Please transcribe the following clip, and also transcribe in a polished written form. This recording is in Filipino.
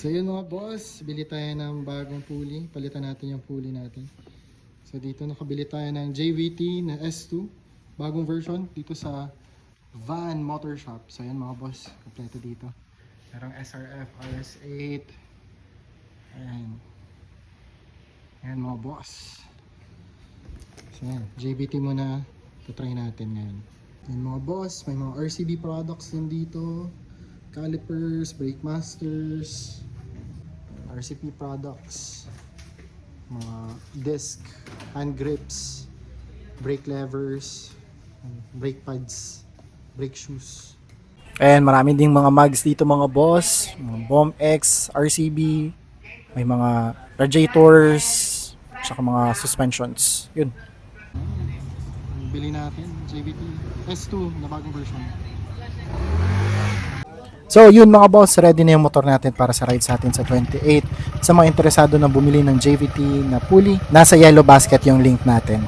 So yun mga boss, bili tayo ng bagong pulley. Palitan natin yung pulley natin. So dito nakabili tayo ng JVT na S2. Bagong version dito sa Van Motor Shop. So yan mga boss, kompleto dito. Merong SRF RS8. Ayan. Ayan mga boss. So yan, JVT muna. Try natin ngayon. Ayan mga boss, may mga RCB products din dito. Calipers, brake masters, RCP products, mga disc, hand grips, brake levers, brake pads, brake shoes. And marami ding mga mags dito mga boss, mga Bomb X, RCB, may mga radiators, tsaka mga suspensions. Yun. Bili natin, JVT S2 na bagong version. So yun mga boss, ready na yung motor natin para sa ride sa atin sa 28. Sa mga interesado na bumili ng JVT na pulley, nasa yellow basket yung link natin.